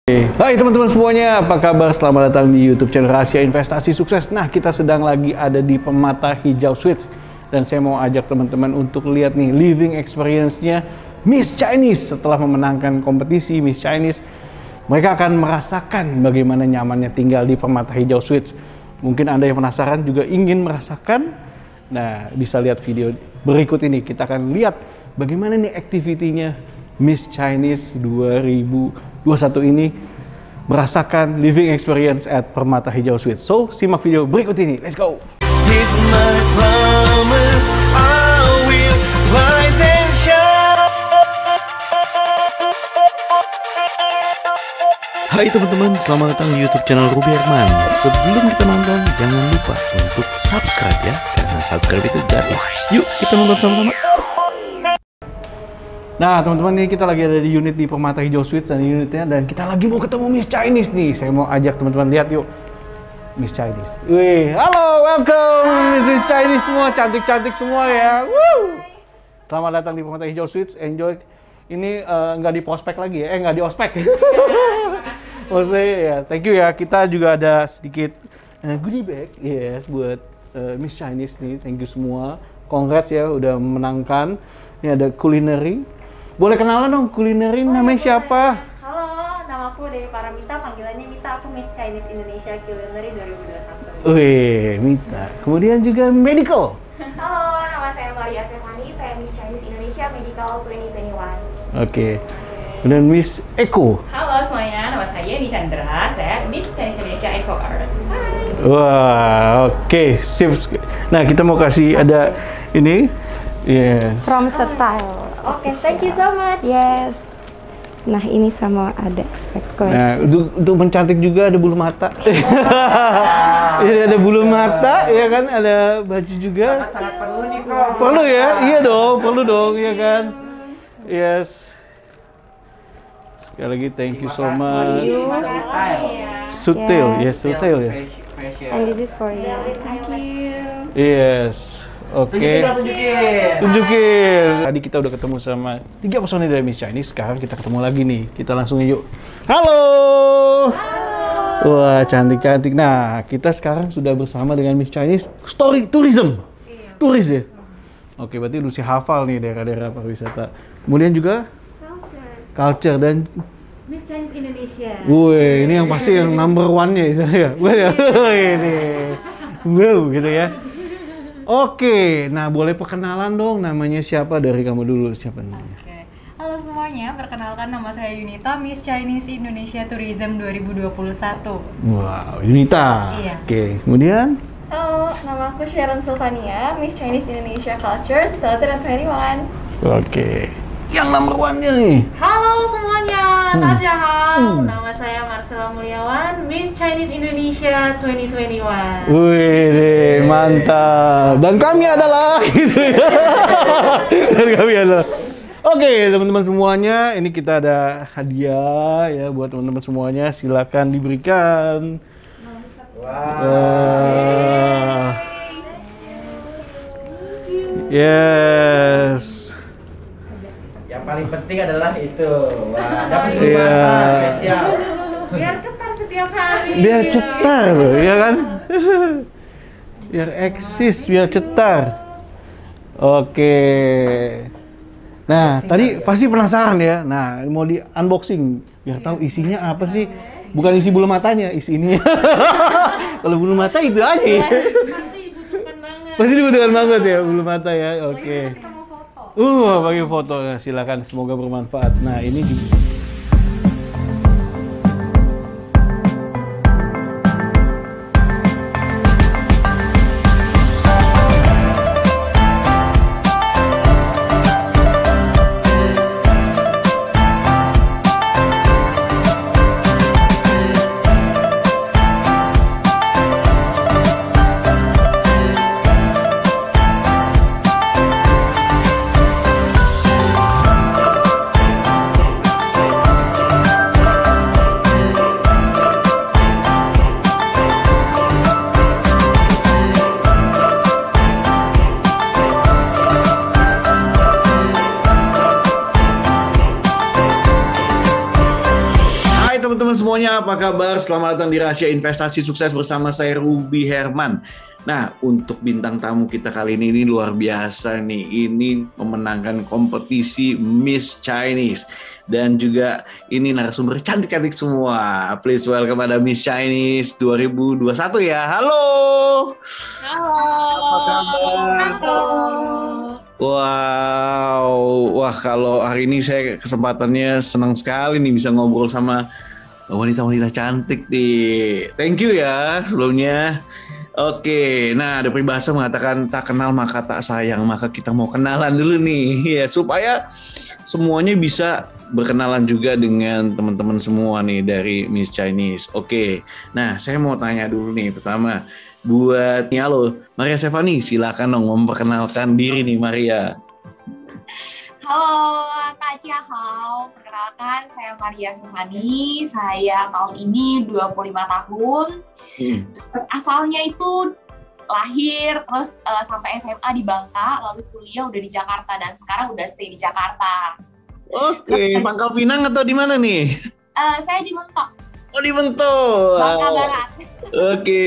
Hai teman-teman semuanya, apa kabar? Selamat datang di YouTube channel Rahasia Investasi Sukses. Nah, kita sedang lagi ada di Permata Hijau Suites dan saya mau ajak teman-teman untuk lihat nih living experience-nya Miss Chinese. Setelah memenangkan kompetisi Miss Chinese, mereka akan merasakan bagaimana nyamannya tinggal di Permata Hijau Suites. Mungkin Anda yang penasaran juga ingin merasakan. Nah, bisa lihat video berikut ini. Kita akan lihat bagaimana nih activity-nya Miss Chinese 2021 ini merasakan living experience at Permata Hijau Suites. So, simak video berikut ini. Let's go! Here's my promise, I will rise and shine. Hai teman-teman, selamat datang di YouTube channel Ruby Herman. Sebelum kita nonton, jangan lupa untuk subscribe ya, karena subscribe itu gratis. Yuk, kita nonton sama-sama. Nah teman-teman, ini kita lagi ada di unit di Permata Hijau Suites dan unitnya, dan kita lagi mau ketemu Miss Chinese nih. Saya mau ajak teman-teman lihat yuk Miss Chinese. Wih, halo, welcome Miss Chinese semua, cantik-cantik semua ya. Woo! Selamat datang di Permata Hijau Suites. Enjoy. Ini nggak di prospek lagi ya, nggak di ospek. Maksudnya ya, thank you ya. Kita juga ada sedikit goodie bag, yes, buat Miss Chinese nih. Thank you semua. Congrats ya, udah menangkan. Ini ada culinary. Boleh kenalan dong, culinary namanya siapa? Halo, nama aku Dewi Paramita, panggilannya Mita, aku Miss Chinese Indonesia Culinary 2021. Wih, Mita. Kemudian juga medical. Halo, nama saya Maria Stefani, saya Miss Chinese Indonesia Medical 2021. Oke. Kemudian Miss Eko. Halo semuanya, nama saya Yeni Chandra, saya Miss Chinese Indonesia Eco Art. Wah, oke, sip. Nah, kita mau kasih ada ini. Yes. From Style. Oke, thank you so much. Yes. Nah, ini sama ada request. Nah, untuk mencantik juga ada bulu mata. Ini ada bulu mata, ya kan? Ada baju juga. Sangat perlu nih kok. Perlu ya? Iya dong, perlu dong, ya kan? Yes. Sekali lagi, thank you so much. Terima kasih ya. Sutil, yes, sutil ya. And this is for you. Thank you. Yes. Oke. Tunjukin. Tadi kita udah ketemu sama 3 personil dari Miss Chinese. Sekarang kita ketemu lagi nih. Kita langsung yuk. Halo. Wah, cantik-cantik. Nah, kita sekarang sudah bersama dengan Miss Chinese Tourism. Turis ya. Oke, berarti lu sih hafal nih daerah-daerah pariwisata. Kemudian juga culture dan Miss Chinese Indonesia. wih, ini yang pasti yang number one-nya saya. Ini. Wow, gitu ya. Oke, nah boleh perkenalan dong, namanya siapa dari kamu dulu, siapa namanya? Oke. Halo semuanya, perkenalkan nama saya Yunita, Miss Chinese Indonesia Tourism 2021. Wow, Yunita. Iya. Oke, kemudian? Halo, nama aku Sharon Sylvania, Miss Chinese Indonesia Culture 2021. Oke, yang number one-nya nih. Halo semuanya, Tajahal. Nama saya Marcella Mulyawan, Miss Chinese Indonesia 2021. Wih, mantap. Dan kami adalah, gitu ya. Dan kami adalah. Oke, teman-teman semuanya, ini kita ada hadiah ya buat teman-teman semuanya. Silakan diberikan. Wah. Yes. Yang paling penting adalah itu. Wah, dapat bulu mata spesial. Biar cetar setiap hari. Biar cetar loh, ya kan? Biar eksis, biar cetar. Oke. Nah, tadi pasti penasaran ya. Nah, mau di unboxing biar tahu isinya apa sih? Bukan isi bulu matanya, isi ini. Kalau bulu mata itu aja. Pasti dibutuhkan banget. Pasti dibutuhkan banget ya bulu mata ya. Oke. Pakai foto. Nah, silakan, semoga bermanfaat. Nah, ini juga teman-teman semuanya, apa kabar? Selamat datang di Rahasia Investasi Sukses bersama saya Ruby Herman. Nah, untuk bintang tamu kita kali ini luar biasa nih. Ini memenangkan kompetisi Miss Chinese. Dan juga ini narasumber cantik-cantik semua. Please welcome ada Miss Chinese 2021 ya. Halo! Halo. Apa kabar? Halo. Wow, wah kalau hari ini saya kesempatannya senang sekali nih bisa ngobrol sama wanita-wanita cantik nih. Thank you ya sebelumnya. Oke, nah ada peribahasa mengatakan tak kenal maka tak sayang, maka kita mau kenalan dulu nih ya supaya semuanya bisa berkenalan juga dengan teman-teman semua nih dari Miss Chinese. Oke, nah saya mau tanya dulu nih pertama. Buat halo Maria Stefani, silakan dong memperkenalkan diri nih Maria. Halo, Kak Cia Hao. Perkenalkan, saya Maria Stefani. Saya tahun ini 25 tahun. Terus asalnya itu lahir, terus sampai SMA di Bangka, lalu kuliah udah di Jakarta, dan sekarang udah stay di Jakarta. Oke, Pangkal Pinang atau di mana nih? Saya di Mentok, Oh di Mentok. Bangka Barat. Oke,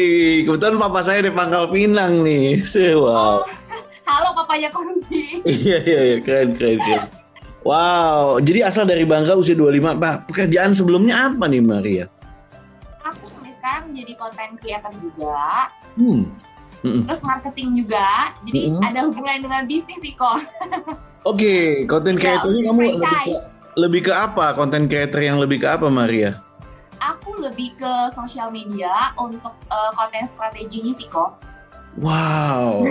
kebetulan papa saya di Pangkal Pinang nih. Wow. Oh, halo papanya Kak Ruby. Iya, keren. Wow, jadi asal dari Bangka usia 25, Pak. Pekerjaan sebelumnya apa nih Maria? Aku sampai sekarang menjadi content creator juga, Mm-mm. terus marketing juga. Jadi ada hubungan dengan bisnis nih kok. Oke, content creator-nya kamu franchise. lebih ke apa? Content creator yang lebih ke apa Maria? Aku lebih ke sosial media untuk konten strateginya sih kok. Wow,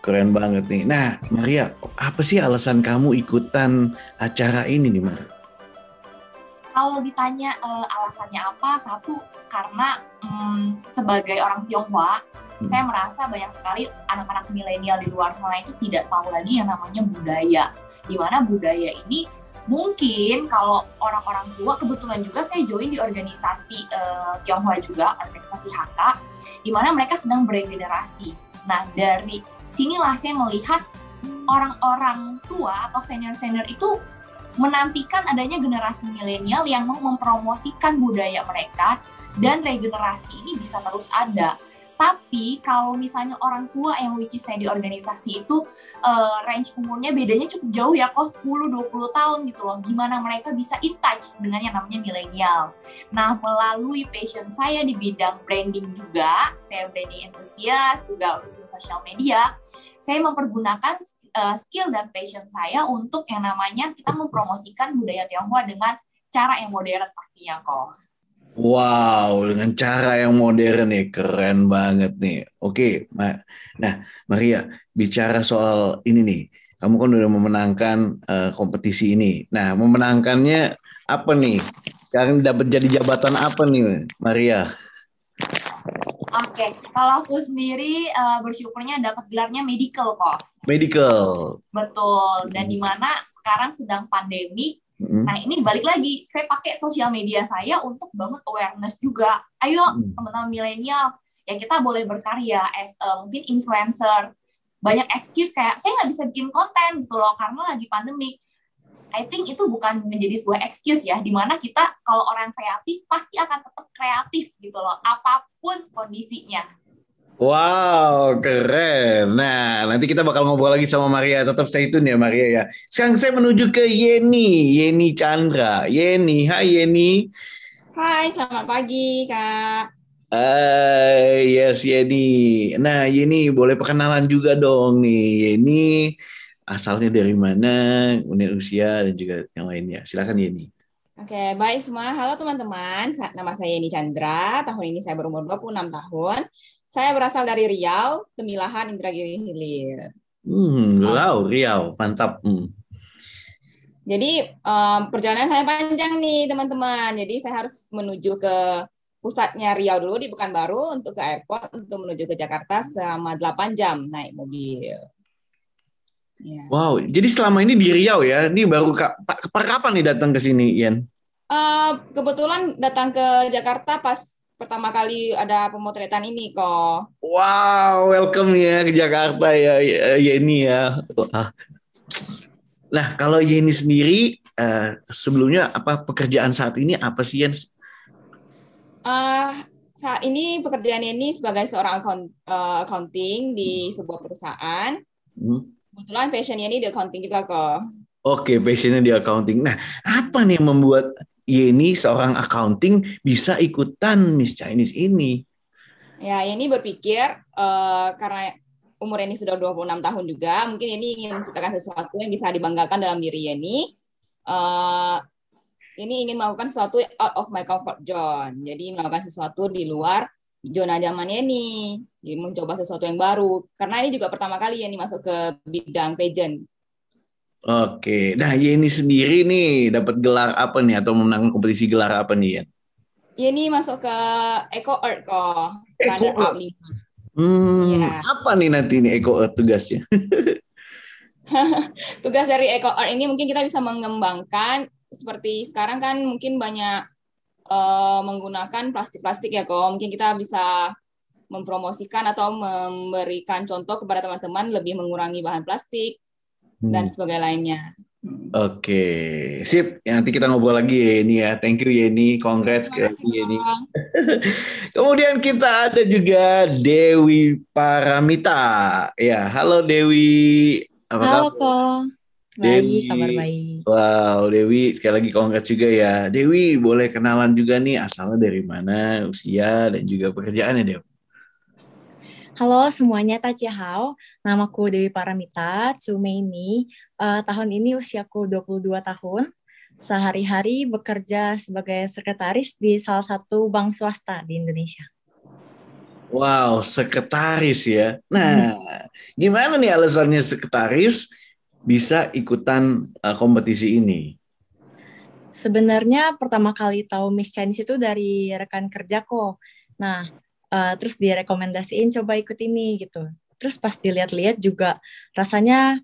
keren banget nih. Nah, Maria, apa sih alasan kamu ikutan acara ini nih, Maria? Kalau ditanya alasannya apa, satu karena sebagai orang Tionghoa, saya merasa banyak sekali anak-anak milenial di luar sana itu tidak tahu lagi yang namanya budaya. Di mana budaya ini mungkin kalau orang-orang tua, kebetulan juga saya join di organisasi Tionghoa juga, organisasi HK, di mana mereka sedang beregenerasi. Nah, dari sinilah saya melihat orang-orang tua atau senior-senior itu menantikan adanya generasi milenial yang mau mempromosikan budaya mereka, dan regenerasi ini bisa terus ada. Tapi kalau misalnya orang tua yang which is saya di organisasi itu range umurnya bedanya cukup jauh ya, kok 10-20 tahun gitu loh. Gimana mereka bisa in touch dengan yang namanya milenial. Nah, melalui passion saya di bidang branding juga, saya branding enthusiast, juga urusan sosial media, saya mempergunakan skill dan passion saya untuk yang namanya kita mempromosikan budaya Tionghoa dengan cara yang modern pastinya kok. Wow, dengan cara yang modern nih, keren banget nih. Oke, nah Maria, bicara soal ini nih, kamu kan udah memenangkan kompetisi ini. Nah, memenangkannya apa nih? Sekarang dapat jadi jabatan apa nih, Maria? Oke, kalau aku sendiri bersyukurnya dapat gelarnya medical kok. Medical. Betul, dan di mana sekarang sedang pandemi. Nah, ini balik lagi, saya pakai sosial media saya untuk bangun awareness juga. Ayo teman-teman milenial, ya kita boleh berkarya as mungkin influencer. Banyak excuse kayak, saya nggak bisa bikin konten gitu loh, karena lagi pandemi. I think itu bukan menjadi sebuah excuse ya, dimana kita kalau orang kreatif, pasti akan tetap kreatif gitu loh, apapun kondisinya. Wow, keren. Nah, nanti kita bakal ngobrol lagi sama Maria. Tetap stay tune ya, Maria ya. Sekarang saya menuju ke Yeni Chandra. Hai Yeni. Hai, selamat pagi, Kak. Yes, Yeni. Nah, Yeni boleh perkenalan juga dong nih. Yeni asalnya dari mana, kemudian usia dan juga yang lainnya. Silakan Yeni. Oke, baik semua. Halo teman-teman, nama saya Yeni Chandra. Tahun ini saya berumur 26 tahun. Saya berasal dari Riau, Temilahan, Indragiri Hilir. Riau, mantap. Jadi perjalanan saya panjang nih teman-teman. Jadi saya harus menuju ke pusatnya Riau dulu di Pekanbaru untuk ke airport untuk menuju ke Jakarta selama 8 jam naik mobil. Ya. Wow, jadi selama ini di Riau ya? Ini baru kapan nih datang ke sini, Ian? Kebetulan datang ke Jakarta pas pertama kali ada pemotretan ini kok. Wow, welcome ya ke Jakarta ya Yeni ya. Nah, kalau Yeni sendiri sebelumnya pekerjaan saat ini apa sih, Yen? Saat ini pekerjaan ini sebagai seorang accounting di sebuah perusahaan. Kebetulan passionnya ini di accounting juga kok. Oke, passionnya di accounting. Nah, apa nih yang membuat Yeni seorang accounting bisa ikutan Miss Chinese ini? Ya, Yeni berpikir karena umur Yeni sudah 26 tahun juga, mungkin Yeni ingin menciptakan sesuatu yang bisa dibanggakan dalam diri Yeni. Ini ingin melakukan sesuatu out of my comfort zone. Jadi melakukan sesuatu di luar zona nyamannya ini. Jadi mencoba sesuatu yang baru. Karena ini juga pertama kali Yeni masuk ke bidang pageant. Oke. Nah, Yeni sendiri nih dapat gelar apa nih atau menang kompetisi gelar apa nih, Yen? Yeni masuk ke Eco Earth kok. Eco Runner up 5. Ya. Apa nih nanti nih Eco Earth tugasnya? Tugas dari Eco Earth ini mungkin kita bisa mengembangkan seperti sekarang kan mungkin banyak menggunakan plastik-plastik ya kok. Mungkin kita bisa mempromosikan atau memberikan contoh kepada teman-teman lebih mengurangi bahan plastik dan sebagainya lainnya. Oke, sip. Ya, nanti kita ngobrol lagi ya ini ya. Thank you Yeni, congrats ke Yeni. Kemudian kita ada juga Dewi Paramita. Ya, halo Dewi. Apa halo kabar? kok. Baik, kabar baik. Wow, Dewi sekali lagi congrats juga ya. Dewi boleh kenalan juga nih asalnya dari mana, usia dan juga pekerjaannya, Dewi. Halo semuanya, Tachihao. Namaku Dewi Paramita, Tsumeini. Tahun ini usiaku 22 tahun. Sehari-hari bekerja sebagai sekretaris di salah satu bank swasta di Indonesia. Wow, sekretaris ya. Nah, gimana nih alasannya sekretaris bisa ikutan kompetisi ini? Sebenarnya pertama kali tahu Miss Chinese itu dari rekan kerjaku. Nah, terus direkomendasiin coba ikut ini gitu. Terus pas dilihat-lihat juga rasanya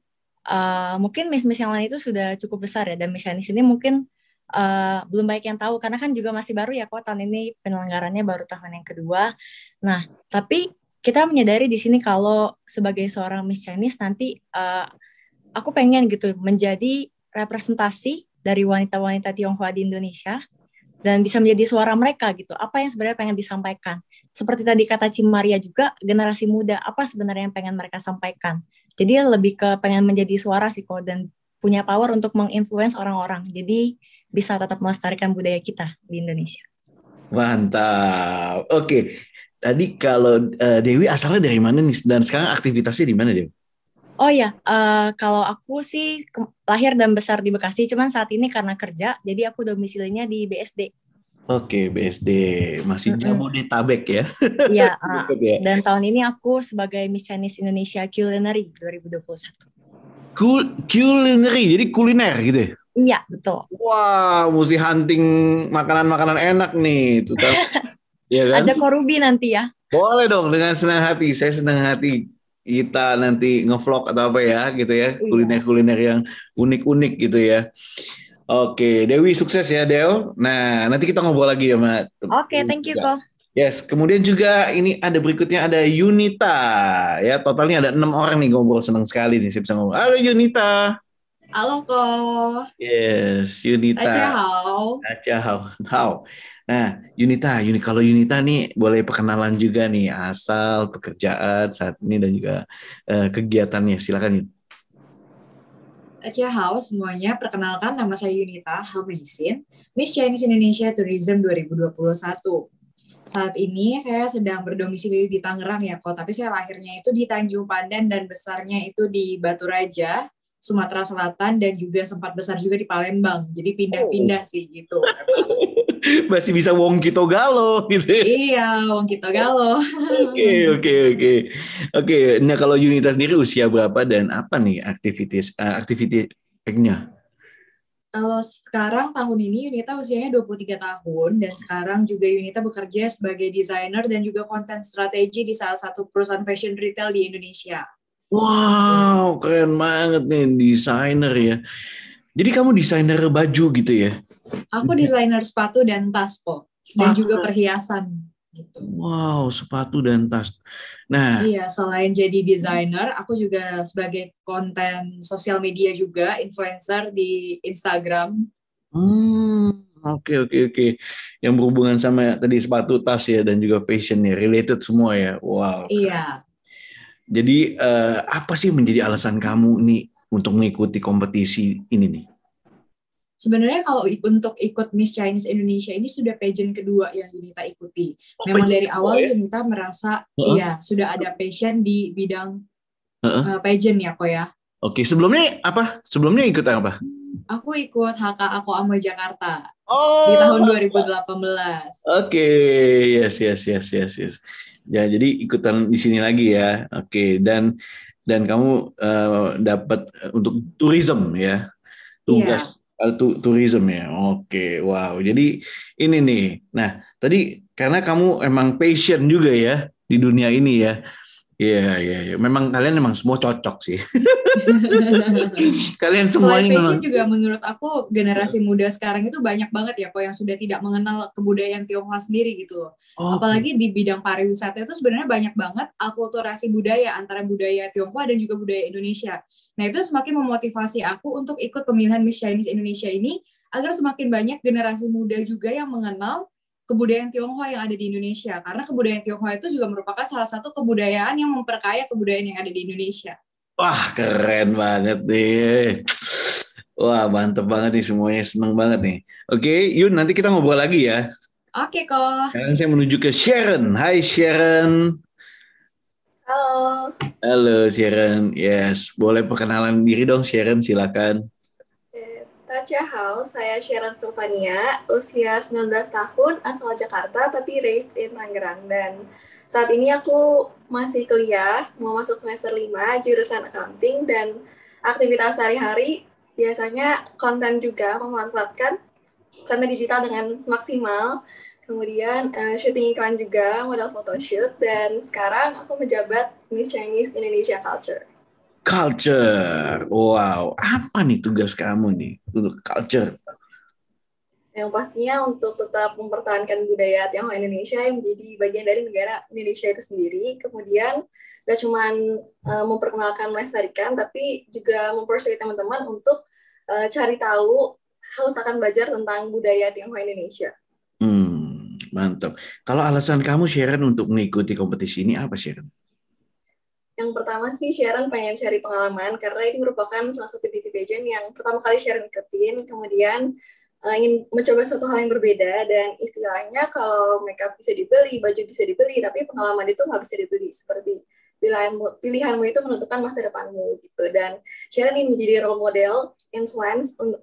mungkin Miss yang lain itu sudah cukup besar ya, dan Miss Chinese ini mungkin belum banyak yang tahu karena kan juga masih baru ya kok, tahun ini penyelenggarannya baru tahun yang kedua. Nah, tapi kita menyadari di sini kalau sebagai seorang Miss Chinese nanti aku pengen gitu menjadi representasi dari wanita-wanita Tionghoa di Indonesia dan bisa menjadi suara mereka gitu. Apa yang sebenarnya pengen disampaikan? Seperti tadi kata Cimaria juga, generasi muda apa sebenarnya yang pengen mereka sampaikan? Jadi lebih ke pengen menjadi suara sih kok, dan punya power untuk menginfluence orang-orang. Jadi bisa tetap melestarikan budaya kita di Indonesia. Mantap. Oke. Tadi kalau Dewi asalnya dari mana nih dan sekarang aktivitasnya di mana, Dewi? Oh ya, kalau aku sih lahir dan besar di Bekasi, cuman saat ini karena kerja, jadi aku domisilinya di BSD. Oke, BSD. Masih Jabodetabek ya? Iya, dan tahun ini aku sebagai Miss Chinese Indonesia Culinary 2021. Culinary, jadi kuliner gitu ya? Iya, betul. Wah, mesti hunting makanan-makanan enak nih. Ya kan? Ajak Korubi nanti ya. Boleh dong, dengan senang hati. Saya senang hati. Kita nanti nge-vlog atau apa ya gitu ya, kuliner-kuliner yang unik-unik gitu ya. Oke, Dewi sukses ya Del. Nah, nanti kita ngobrol lagi ya Mat. Oke, thank you kok. Yes, kemudian juga ini ada berikutnya ada Yunita ya. Totalnya ada 6 orang nih ngobrol, senang sekali nih saya bisa ngobrol. Halo Yunita. Halo kok. Yes, Yunita. Hao. Nah, Yunita, kalau Yunita nih boleh perkenalan juga nih asal, pekerjaan saat ini dan juga kegiatannya. Silakan. Halo semuanya, perkenalkan nama saya Yunita Hameisin, Miss Chinese Indonesia Tourism 2021. Saat ini saya sedang berdomisili di Tangerang ya kok, tapi saya lahirnya itu di Tanjung Pandan dan besarnya itu di Batu Raja, Sumatera Selatan, dan juga sempat besar juga di Palembang. Jadi pindah-pindah sih gitu. Masih bisa Wongki Togalo gitu. Iya, Wongki Togalo. Oke. Nah, kalau Yunita sendiri usia berapa dan apa nih aktivitasnya? Kalau sekarang tahun ini Yunita usianya 23 tahun dan sekarang juga Yunita bekerja sebagai desainer dan juga konten strategi di salah satu perusahaan fashion retail di Indonesia. Wow, keren banget nih desainer ya. Jadi kamu desainer baju gitu ya? Aku desainer sepatu dan tas kok, dan juga perhiasan. gitu. Wow, sepatu dan tas. Nah, Iya, selain jadi desainer, aku juga sebagai konten sosial media juga, influencer di Instagram. Oke oke oke. Yang berhubungan sama tadi sepatu, tas ya dan juga fashion ya, related semua ya. Wow. Iya, Jadi apa sih menjadi alasan kamu nih untuk mengikuti kompetisi ini nih? sebenarnya kalau untuk ikut Miss Chinese Indonesia ini sudah pageant kedua yang Yunita ikuti. Oh, Memang pageant dari kedua awal ya? Yunita merasa, Heeh, iya, sudah ada passion di bidang heeh. pageant ya, kok ya. Oke, sebelumnya apa? Sebelumnya ikut apa? Aku ikut HK Aku Amo Jakarta di Oh, tahun 2018. oke, yes, yes, yes, yes, yes. Ya, jadi ikutan di sini lagi ya. Oke, dan kamu dapat untuk tourism ya, Iya, tugas tourism ya. Oke, wow. Jadi ini nih. Nah, tadi karena kamu emang passion juga ya di dunia ini ya. Iya, iya, iya. Memang kalian memang semua cocok sih. Kalian selain semuanya memang. fashion juga menurut aku generasi muda sekarang itu banyak banget ya kok yang sudah tidak mengenal kebudayaan Tionghoa sendiri gitu loh. Oke. Apalagi di bidang pariwisata itu sebenarnya banyak banget akulturasi budaya antara budaya Tionghoa dan juga budaya Indonesia. Nah itu semakin memotivasi aku untuk ikut pemilihan Miss Chinese Indonesia ini agar semakin banyak generasi muda juga yang mengenal kebudayaan Tionghoa yang ada di Indonesia. Karena kebudayaan Tionghoa itu juga merupakan salah satu kebudayaan yang memperkaya kebudayaan yang ada di Indonesia. Wah, keren banget nih. Wah, mantep banget nih semuanya. Seneng banget nih. Oke, Yun, nanti kita ngobrol lagi ya. Oke kok. Sekarang saya menuju ke Sharon. Hai Sharon. Halo, Halo Sharon. Yes, boleh perkenalan diri dong Sharon, silakan. Tachahau, saya Sharon Sylvania, usia 19 tahun, asal Jakarta, tapi raised in Tangerang. Dan saat ini aku masih kuliah, mau masuk semester 5, jurusan accounting, dan aktivitas sehari-hari biasanya konten juga, memanfaatkan konten digital dengan maksimal, kemudian syuting iklan juga, model photoshoot, dan sekarang aku menjabat Miss Chinese Indonesia Culture. Culture. Wow, apa nih tugas kamu nih untuk culture? Yang pastinya untuk tetap mempertahankan budaya Tionghoa Indonesia yang menjadi bagian dari negara Indonesia itu sendiri. Kemudian gak cuma memperkenalkan, melestarikan, tapi juga mempersuade teman-teman untuk cari tahu, harus akan belajar tentang budaya Tionghoa Indonesia. Mantap. Kalau alasan kamu Sharon untuk mengikuti kompetisi ini apa Sharon? Yang pertama sih Sharon pengen cari pengalaman karena ini merupakan salah satu beauty pageant yang pertama kali Sharon ikutin, kemudian ingin mencoba suatu hal yang berbeda, dan istilahnya kalau makeup bisa dibeli, baju bisa dibeli, tapi pengalaman itu nggak bisa dibeli, seperti pilihanmu itu menentukan masa depanmu gitu. Dan Sharon ingin menjadi role model,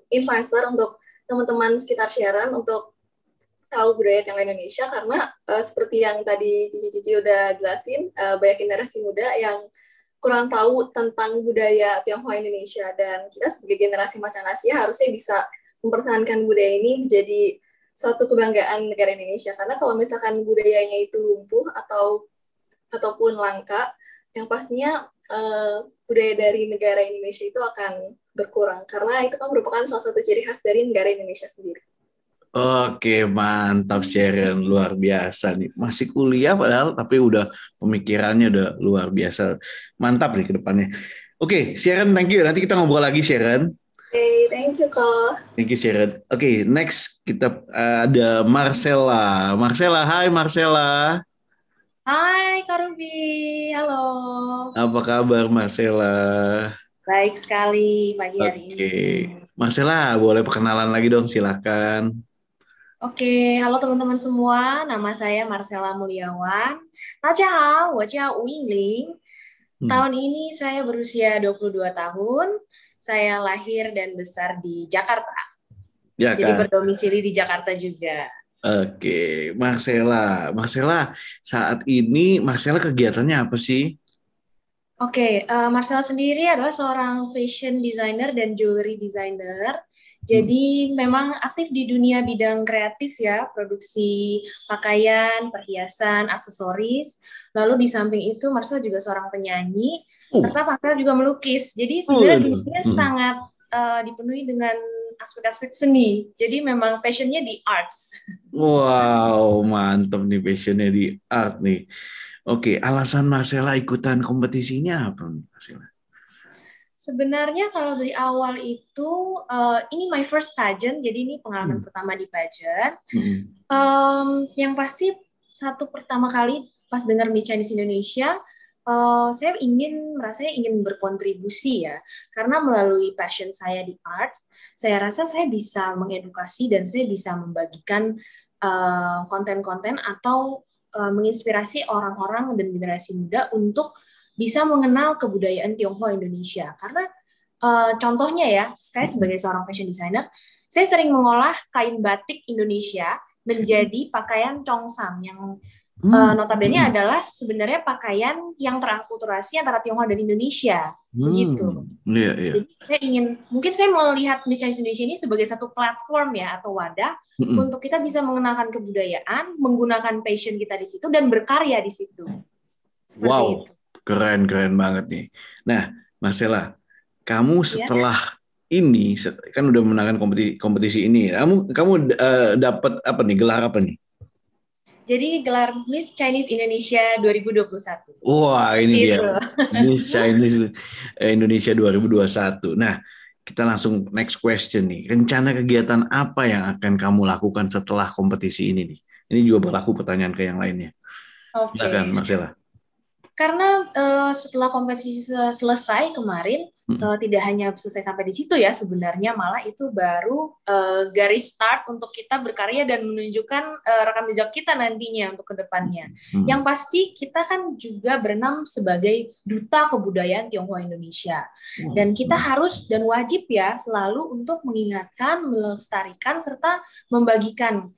influencer untuk teman-teman sekitar Sharon untuk tahu budaya Tionghoa Indonesia, karena seperti yang tadi Cici udah jelasin, banyak generasi muda yang kurang tahu tentang budaya Tionghoa Indonesia, dan kita sebagai generasi macan Asia harusnya bisa mempertahankan budaya ini menjadi suatu kebanggaan negara Indonesia. Karena kalau misalkan budayanya itu lumpuh ataupun langka, yang pastinya budaya dari negara Indonesia itu akan berkurang, karena itu kan merupakan salah satu ciri khas dari negara Indonesia sendiri. Oke, mantap Sharon, luar biasa nih. Masih kuliah padahal, tapi udah pemikirannya udah luar biasa. Mantap nih ke depannya. Oke, Sharon, thank you. Nanti kita ngobrol lagi, Sharon. Oke, thank you, Ko. Thank you, Sharon. Oke, next kita ada Marcella. Marcella, hai Marcella. Hai Kak Ruby, halo. Apa kabar Marcella? Baik sekali pagi hari ini. Oke, Marcella, boleh perkenalan lagi dong, silakan. Oke, halo teman-teman semua. Nama saya Marcella Mulyawan. Tachahau, wajah Wingling. Tahun ini saya berusia 22 tahun. Saya lahir dan besar di Jakarta. Ya, jadi kan? berdomisili di Jakarta juga. Oke, Marcella. Marcella, saat ini Marcella kegiatannya apa sih? Oke, Marcella sendiri adalah seorang fashion designer dan jewelry designer. Jadi memang aktif di dunia bidang kreatif ya, produksi pakaian, perhiasan, aksesoris. Lalu di samping itu Marcella juga seorang penyanyi, serta Marcella juga melukis. Jadi sebenarnya dirinya sangat dipenuhi dengan aspek-aspek seni. Jadi memang passionnya di arts. Wow, mantap nih passionnya di art nih. Oke, alasan Marcella ikutan kompetisinya apa, Marcella? Sebenarnya kalau dari awal itu, ini my first pageant, jadi ini pengalaman pertama di pageant. Yang pasti pertama kali pas dengar Miss Chinese Indonesia, saya rasanya ingin berkontribusi ya, karena melalui passion saya di arts, saya rasa saya bisa mengedukasi dan saya bisa membagikan konten-konten atau menginspirasi orang-orang dan generasi muda untuk bisa mengenal kebudayaan Tionghoa Indonesia. Karena contohnya ya, saya sebagai seorang fashion designer, saya sering mengolah kain batik Indonesia menjadi pakaian Chongsam yang notabene adalah sebenarnya pakaian yang terakulturasi antara Tionghoa dan Indonesia. Begitu. Iya. Jadi mungkin saya melihat Miss Chinese Indonesia ini sebagai satu platform ya atau wadah untuk kita bisa mengenalkan kebudayaan, menggunakan passion kita di situ dan berkarya di situ. Wow, keren banget nih. Nah, Marcella, kamu setelah ini kan udah menangkan kompetisi ini, kamu dapat apa nih, gelar apa nih? Jadi gelar Miss Chinese Indonesia 2021. Wah, ini dia. Miss Chinese Indonesia 2021. Nah, kita langsung next question nih. Rencana kegiatan apa yang akan kamu lakukan setelah kompetisi ini nih? Ini juga berlaku pertanyaan ke yang lainnya. Silakan, Marcella. Karena setelah kompetisi selesai kemarin, tidak hanya selesai sampai di situ ya, sebenarnya malah itu baru garis start untuk kita berkarya dan menunjukkan rekam jejak kita nantinya untuk kedepannya. Yang pasti kita kan juga berenam sebagai duta kebudayaan Tionghoa Indonesia. Dan kita harus dan wajib ya selalu untuk mengingatkan, melestarikan, serta membagikan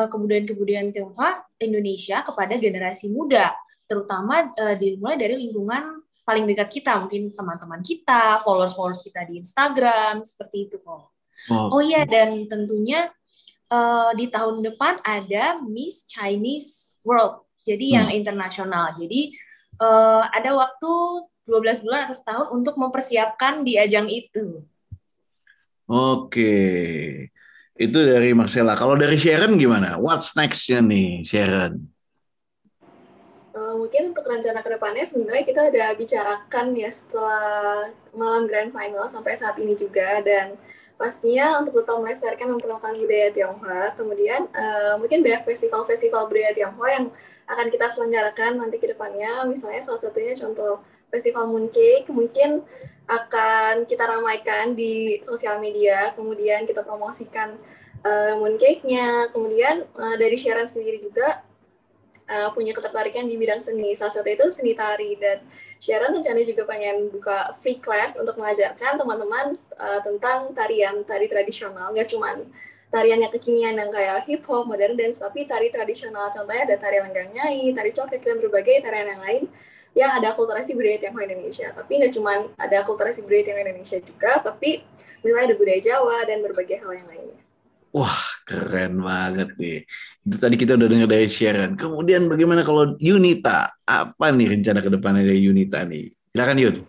kebudayaan Tionghoa Indonesia kepada generasi muda, terutama dimulai dari lingkungan paling dekat kita, mungkin teman-teman kita, followers kita di Instagram, seperti itu kok. Oh iya, dan tentunya di tahun depan ada Miss Chinese World, jadi yang internasional. Jadi ada waktu 12 bulan atau setahun untuk mempersiapkan di ajang itu. Oke, itu dari Marcella. Kalau dari Sharon gimana? What's next-nya nih, Sharon? Mungkin untuk rencana kedepannya sebenarnya kita udah bicarakan ya setelah malam Grand Final sampai saat ini juga, dan pastinya untuk tetap melestarikan memperkenalkan budaya Tionghoa. Kemudian mungkin banyak festival-festival budaya Tionghoa yang akan kita selenggarakan nanti ke depannya. Misalnya salah satunya contoh Festival Mooncake mungkin akan kita ramaikan di sosial media, kemudian kita promosikan mooncake-nya. Kemudian dari Sharon sendiri juga punya ketertarikan di bidang seni, salah satu itu seni tari, dan Sharon rencananya juga pengen buka free class untuk mengajarkan teman-teman tentang tari tradisional, nggak cuma tarian yang kekinian yang kayak hip hop, modern dance, tapi tari tradisional. Contohnya ada tari Lenggang Nyai, tari coklek, dan berbagai tarian yang lain yang ada akulturasi budaya Tionghoa Indonesia. Tapi nggak cuma ada akulturasi budaya Tionghoa Indonesia juga, tapi misalnya ada budaya Jawa dan berbagai hal yang lainnya. Wah, keren banget nih. Itu tadi kita udah dengar dari Sharon. Kemudian bagaimana kalau Yunita? Apa nih rencana ke depannya dari Yunita nih? Silakan Yun.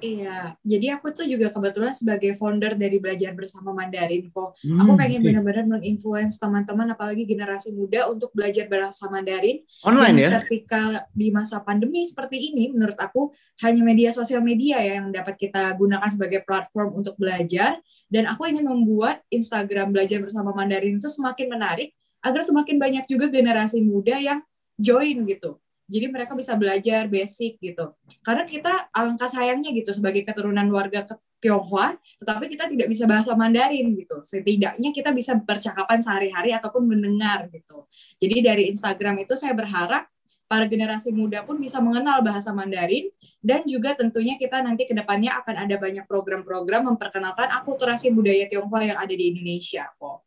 Iya, jadi aku tuh juga kebetulan sebagai founder dari Belajar Bersama Mandarin kok. Aku pengen benar-benar menginfluence teman-teman, apalagi generasi muda untuk belajar bahasa Mandarin. Online dan ya? ketika di masa pandemi seperti ini, menurut aku hanya media sosial media ya yang dapat kita gunakan sebagai platform untuk belajar. Dan aku ingin membuat Instagram Belajar Bersama Mandarin itu semakin menarik, agar semakin banyak juga generasi muda yang join gitu. Jadi mereka bisa belajar basic gitu. Karena kita alangkah sayangnya gitu sebagai keturunan warga Tionghoa, tetapi kita tidak bisa bahasa Mandarin gitu. Setidaknya kita bisa percakapan sehari-hari ataupun mendengar gitu. Jadi dari Instagram itu saya berharap para generasi muda pun bisa mengenal bahasa Mandarin, dan juga tentunya kita nanti ke depannya akan ada banyak program-program memperkenalkan akulturasi budaya Tionghoa yang ada di Indonesia kok.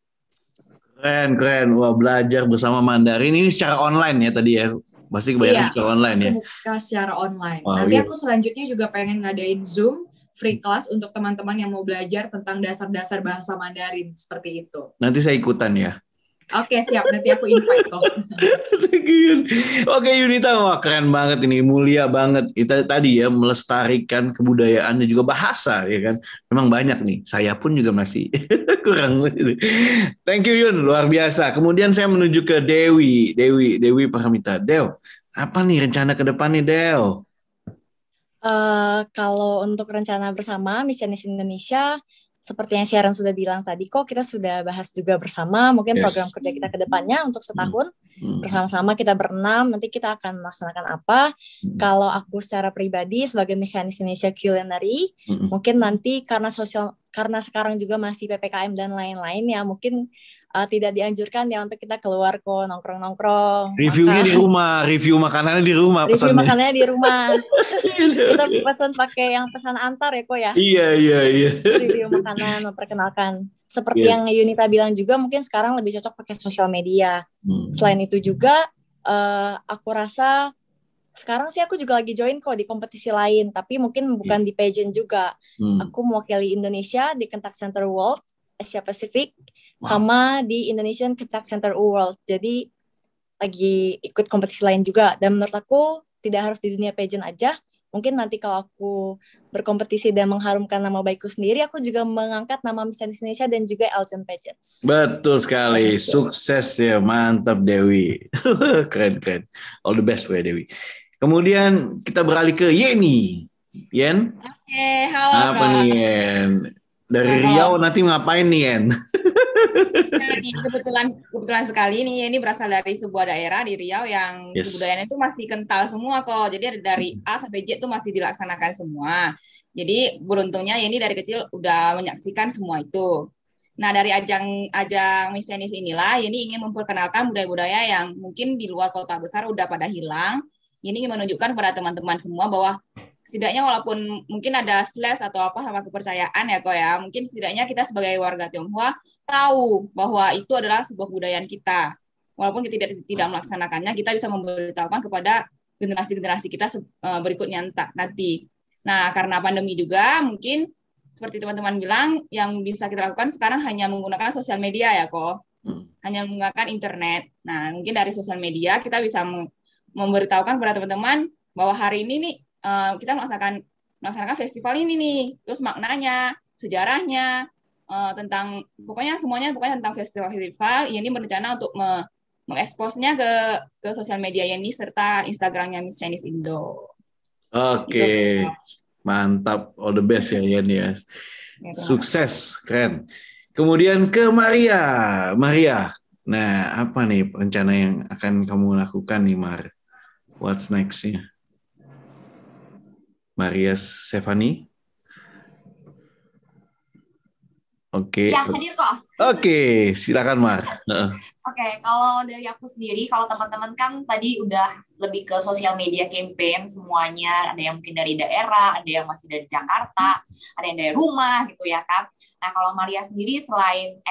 Keren. Wah, Belajar Bersama Mandarin ini secara online ya tadi ya? Pasti kebanyakan secara online ya? Aku buka secara online. Wow, nanti aku selanjutnya juga pengen ngadain Zoom free class untuk teman-teman yang mau belajar tentang dasar-dasar bahasa Mandarin, seperti itu. Nanti saya ikutan ya. Oke, siap. Nanti aku invite kok. Oke Yunita, wah keren banget ini, mulia banget. Kita tadi ya melestarikan kebudayaan dan juga bahasa ya kan. Memang banyak nih, saya pun juga masih kurang. Thank you Yun, luar biasa. Kemudian saya menuju ke Dewi Paramita. Dew, apa nih rencana ke depan nih Dew? Kalau untuk rencana bersama Miss Chinese Indonesia, seperti yang Sharon sudah bilang tadi, kok kita sudah bahas juga bersama, mungkin program kerja kita ke depannya untuk setahun, bersama-sama kita berenam, nanti kita akan melaksanakan apa. Kalau aku secara pribadi sebagai Miss Chinese Indonesia Culinary, mungkin nanti karena sekarang juga masih PPKM dan lain-lain ya, mungkin tidak dianjurkan ya untuk kita keluar kok nongkrong-nongkrong. Reviewnya di rumah, review makanannya di rumah. Review makanannya di rumah. Kita pesan pakai yang pesan antar ya kok ya. Iya. Review makanan, memperkenalkan. Seperti yang Yunita bilang juga, mungkin sekarang lebih cocok pakai sosial media. Selain itu juga, aku rasa sekarang sih aku juga lagi join kok di kompetisi lain, tapi mungkin bukan di pageant juga. Aku mewakili Indonesia di Contact Center World Asia Pacific. Sama di Indonesian Contact Center World. Jadi lagi ikut kompetisi lain juga. Dan menurut aku tidak harus di dunia pageant aja. Mungkin nanti kalau aku berkompetisi dan mengharumkan nama baikku sendiri, aku juga mengangkat nama Miss Chinese Indonesia dan juga Elgin Pageants. Betul sekali. Sukses ya. Mantap Dewi. Keren. All the best for Dewi. Kemudian kita beralih ke Yeni. Yen? Oke, halo apa nih Yen? Dari Riau nanti ngapain nih Yen? Nah, kebetulan sekali nih, ini berasal dari sebuah daerah di Riau yang kebudayaannya itu masih kental semua kok. Jadi ada dari A sampai Z itu masih dilaksanakan semua. Jadi beruntungnya ini dari kecil udah menyaksikan semua itu. Nah dari ajang Miss Chinese inilah, ini ingin memperkenalkan budaya-budaya yang mungkin di luar kota besar udah pada hilang. Ini ingin menunjukkan pada teman-teman semua bahwa setidaknya walaupun mungkin ada slash atau apa sama kepercayaan ya kok ya, mungkin setidaknya kita sebagai warga Tionghoa tahu bahwa itu adalah sebuah kebudayaan kita. Walaupun kita tidak melaksanakannya, kita bisa memberitahukan kepada generasi-generasi kita berikutnya nanti. Nah, karena pandemi juga, mungkin seperti teman-teman bilang, yang bisa kita lakukan sekarang hanya menggunakan sosial media ya kok. Hanya menggunakan internet. Nah, mungkin dari sosial media kita bisa memberitahukan kepada teman-teman bahwa hari ini nih kita melaksanakan festival ini nih, terus maknanya, sejarahnya, tentang pokoknya tentang festival ini berencana untuk mengeksposnya ke sosial media ini serta Instagramnya Miss Chinese Indo. Oke, mantap, all the best ya Yen ya. Sukses, keren. Kemudian ke Maria. Nah, apa nih rencana yang akan kamu lakukan nih Mar? What's next-nya? Maria Stefani. Oke. Ya, hadir kok. Oke, silakan Mar. Oke, kalau dari aku sendiri, kalau teman-teman kan tadi udah lebih ke sosial media campaign semuanya, ada yang mungkin dari daerah, ada yang masih dari Jakarta, ada yang dari rumah gitu ya kan. Nah, kalau Maria sendiri selain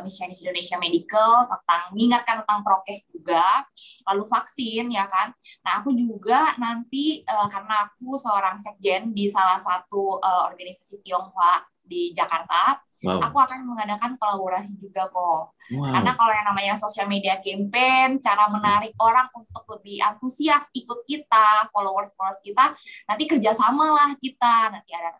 Miss Chinese Indonesia Medical, mengingatkan tentang prokes juga, lalu vaksin ya kan. Nah, aku juga nanti karena aku seorang sekjen di salah satu organisasi Tionghoa di Jakarta, aku akan mengadakan kolaborasi juga kok. Karena kalau yang namanya social media campaign, cara menarik orang untuk lebih antusias ikut kita, followers kita, nanti kerjasama lah kita, nanti ada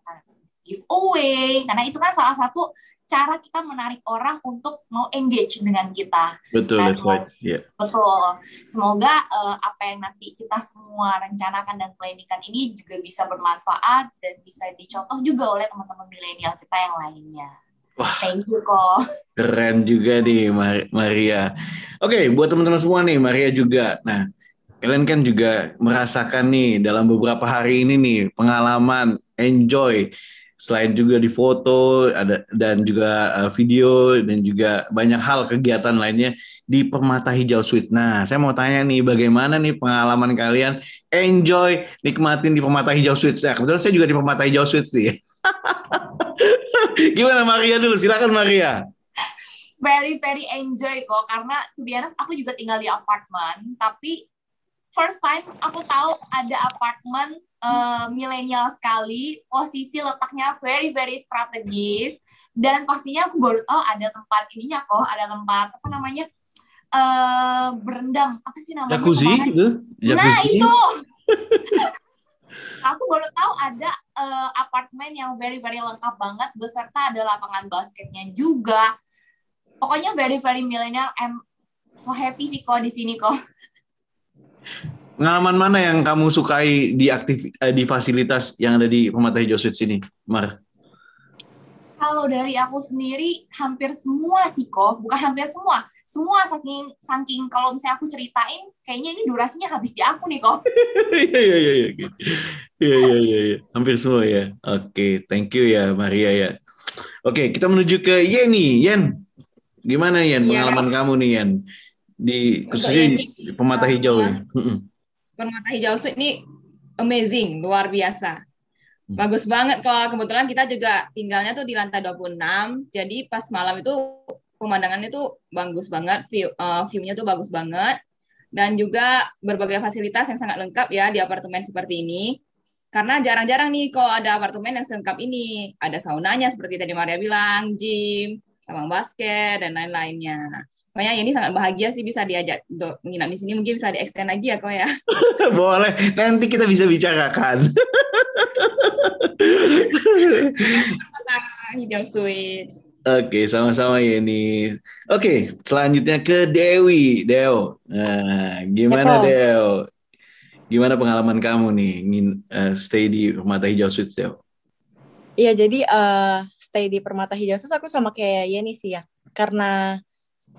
giveaway, karena itu kan salah satu cara kita menarik orang untuk mau engage dengan kita. Betul, nah, that's right. Yeah. Betul. Semoga apa yang nanti kita semua rencanakan dan planningkan ini juga bisa bermanfaat dan bisa dicontoh juga oleh teman-teman milenial kita yang lainnya. Wah, thank you kok. Keren juga nih Maria. Oke, buat teman-teman semua nih, Maria juga. Nah, kalian kan juga merasakan nih dalam beberapa hari ini nih pengalaman enjoy. Selain juga di foto ada dan juga video dan juga banyak hal kegiatan lainnya di Permata Hijau Suite. Nah, saya mau tanya nih bagaimana nih pengalaman kalian enjoy nikmatin di Permata Hijau Suite. Nah, kebetulan saya juga di Permata Hijau Suite nih. Gimana Maria dulu? Silakan Maria. Very enjoy kok, karena to be honest aku juga tinggal di apartemen, tapi first time aku tahu ada apartemen milenial sekali, posisi letaknya very strategis, dan pastinya aku baru tahu ada tempat ininya kok, ada tempat apa namanya berendam, apa sih namanya Jacuzzi kemarin? gitu? Nah Jacuzzi? itu, aku baru tahu ada apartemen yang very very lengkap banget, beserta ada lapangan basketnya juga. Pokoknya very very millennial. I'm so happy sih kok di sini kok. Pengalaman mana yang kamu sukai di fasilitas yang ada di Permata Hijau Suites ini, Mar? Kalau dari aku sendiri hampir semua sih kok, bukan hampir semua. Semua saking kalau misalnya aku ceritain, kayaknya ini durasinya habis di aku nih kok. Iya. Hampir semua ya. Oke, thank you ya Maria ya. Oke, kita menuju ke Yeni. Yen, gimana Yen pengalaman kamu nih Yen? Khususnya di Permata Hijau ya. Permata Hijau Suites ini amazing, luar biasa. Bagus banget kok. Kebetulan kita juga tinggalnya tuh di lantai 26. Jadi pas malam itu pemandangannya tuh bagus banget, view-nya tuh bagus banget. Dan juga berbagai fasilitas yang sangat lengkap ya di apartemen seperti ini. Karena jarang-jarang nih kalau ada apartemen yang selengkap ini. Ada saunanya seperti tadi Maria bilang, gym, lapang basket, dan lain-lainnya. Pokoknya ini sangat bahagia sih bisa diajak untuk menginap di sini. Mungkin bisa di-extend lagi ya kok ya. Boleh, nanti kita bisa bicarakan. Hijau Suites. Oke, sama-sama Yeni. Oke, selanjutnya ke Dewi. Deo, nah, gimana Deo? Gimana pengalaman kamu nih stay di Permata Hijau Suites, Deo? Iya, jadi stay di Permata Hijau Suites aku sama kayak Yeni sih ya. Karena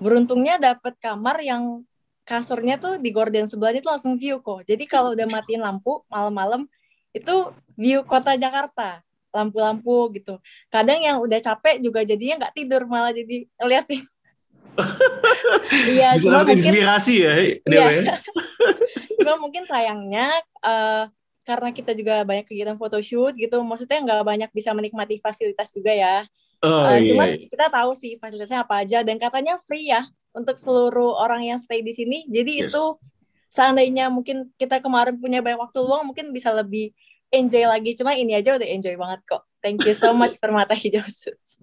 beruntungnya dapat kamar yang kasurnya tuh di gorden sebelahnya tuh langsung view kok. Jadi kalau udah matiin lampu malam-malam itu view kota Jakarta, lampu-lampu gitu. Kadang yang udah capek juga jadinya nggak tidur, malah jadi ngeliatin. Iya, bisa cuma dapat mungkin inspirasi ya, iya. ya? Cuma mungkin sayangnya karena kita juga banyak kegiatan photoshoot gitu, maksudnya nggak banyak bisa menikmati fasilitas juga ya. Cuman kita tahu sih fasilitasnya apa aja dan katanya free ya untuk seluruh orang yang stay di sini. Jadi itu seandainya mungkin kita kemarin punya banyak waktu luang, mungkin bisa lebih enjoy lagi. Cuma ini aja udah enjoy banget kok. Thank you so much Permata Hijau Suites.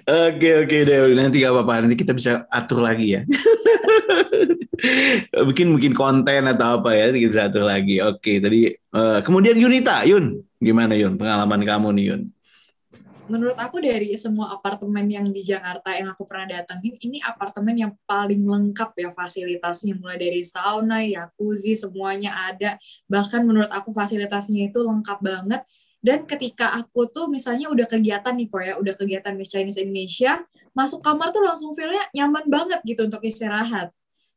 Oke Dewi, nanti gak apa-apa, nanti kita bisa atur lagi ya. Mungkin konten atau apa ya, kita bisa atur lagi. Oke, tadi kemudian Yunita, Yun, gimana Yun pengalaman kamu nih Yun? Menurut aku dari semua apartemen yang di Jakarta yang aku pernah datengin, ini apartemen yang paling lengkap ya fasilitasnya, mulai dari sauna, jacuzzi, semuanya ada. Bahkan menurut aku fasilitasnya itu lengkap banget. Dan ketika aku tuh misalnya udah kegiatan nih kok ya, udah kegiatan Miss Chinese Indonesia, masuk kamar tuh langsung feel-nya nyaman banget gitu untuk istirahat.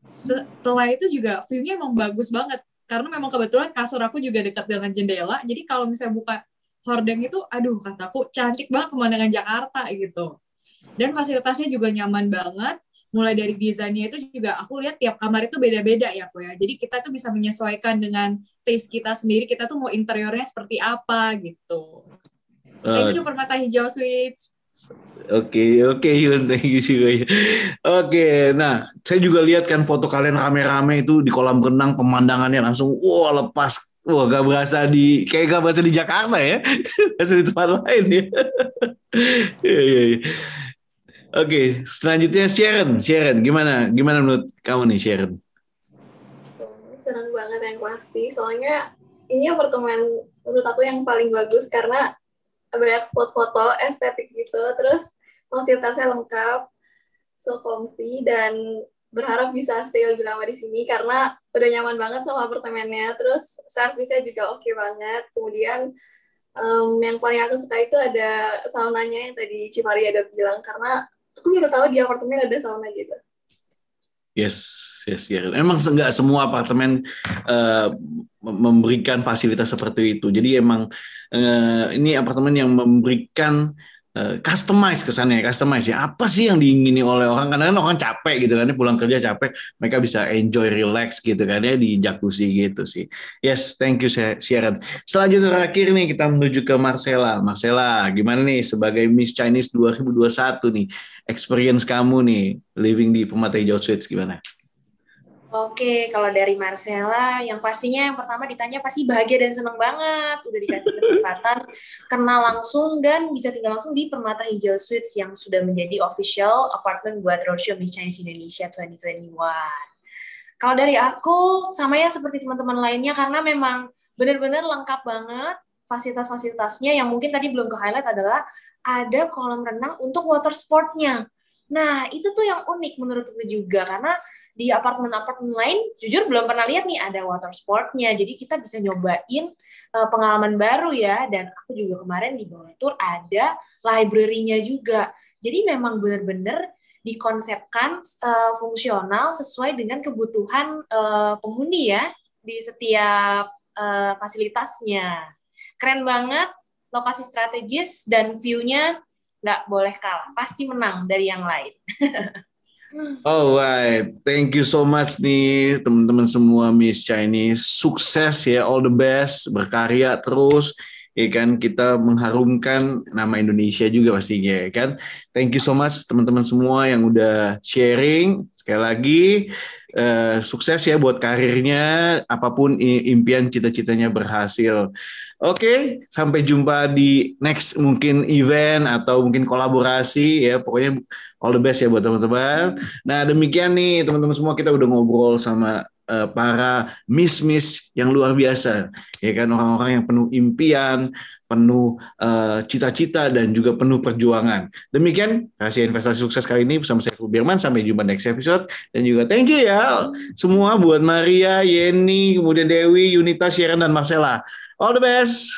Setelah itu juga view-nya emang bagus banget. Karena memang kebetulan kasur aku juga dekat dengan jendela, jadi kalau misalnya buka hordeng itu, aduh kataku cantik banget pemandangan Jakarta gitu. Dan fasilitasnya juga nyaman banget. Mulai dari desainnya itu juga aku lihat tiap kamar itu beda-beda ya kok ya. Jadi kita tuh bisa menyesuaikan dengan taste kita sendiri. Kita tuh mau interiornya seperti apa gitu. Thank you Permata Hijau Suites. Oke Yun, thank you juga. Oke, nah saya juga lihat kan foto kalian rame-rame itu di kolam renang, pemandangannya langsung lepas. Wah, gak berasa di Jakarta ya. Berasa di tempat lain ya. Iya. Oke, selanjutnya Sharon, gimana menurut kamu nih Sharon? Senang banget yang pasti, soalnya ini apartemen menurut aku yang paling bagus karena banyak spot foto, estetik gitu, terus fasilitasnya lengkap, so comfy, dan berharap bisa stay lebih lama di sini karena udah nyaman banget sama apartemennya, terus servisnya juga oke banget. Kemudian yang paling aku suka itu ada saunanya yang tadi Cimaria ada bilang, karena aku baru tahu di apartemen ada sauna gitu. Yes. Emang nggak semua apartemen memberikan fasilitas seperti itu. Jadi emang ini apartemen yang memberikan customize kesannya, ya. Apa sih yang diingini oleh orang? Kadang-kadang orang capek gitu kan, pulang kerja capek, mereka bisa enjoy, relax gitu kan ya di jacuzzi gitu sih. Yes, thank you Sharon. Selanjutnya terakhir nih kita menuju ke Marcella. Marcella, gimana nih sebagai Miss Chinese 2021 nih, experience kamu nih living di Permata Hijau Suites gimana? Oke, kalau dari Marcella, yang pastinya yang pertama ditanya pasti bahagia dan senang banget. Udah dikasih kesempatan kenal langsung dan bisa tinggal langsung di Permata Hijau Suites yang sudah menjadi official apartment buat Roadshow Miss Chinese Indonesia 2021. Kalau dari aku, sama ya seperti teman-teman lainnya, karena memang benar-benar lengkap banget fasilitas-fasilitasnya. Yang mungkin tadi belum ke-highlight adalah ada kolam renang untuk water sportnya. Nah, itu tuh yang unik menurutku juga, karena di apartemen-apartemen lain, jujur belum pernah lihat nih ada water sportnya. Jadi kita bisa nyobain pengalaman baru ya. Dan aku juga kemarin di bawah tour ada library-nya juga. Jadi memang benar-benar dikonsepkan fungsional sesuai dengan kebutuhan penghuni ya di setiap fasilitasnya. Keren banget, lokasi strategis dan view-nya nggak boleh kalah, pasti menang dari yang lain. Alright, thank you so much nih teman-teman semua Miss Chinese, sukses ya, all the best, berkarya terus, ya kan, kita mengharumkan nama Indonesia juga pastinya, ya kan. Thank you so much teman-teman semua yang udah sharing, sekali lagi sukses ya buat karirnya, apapun impian cita-citanya berhasil. Oke, sampai jumpa di next mungkin event atau mungkin kolaborasi ya. Pokoknya all the best ya buat teman-teman. Nah, demikian nih teman-teman semua, kita udah ngobrol sama para miss-miss yang luar biasa. Ya kan, orang-orang yang penuh impian, penuh cita-cita dan juga penuh perjuangan. Demikian Rahasia Investasi Sukses kali ini bersama saya Birman. Sampai jumpa next episode dan juga thank you ya semua buat Maria, Yeni, kemudian Dewi, Yunita, Sharon dan Marcella. All the best.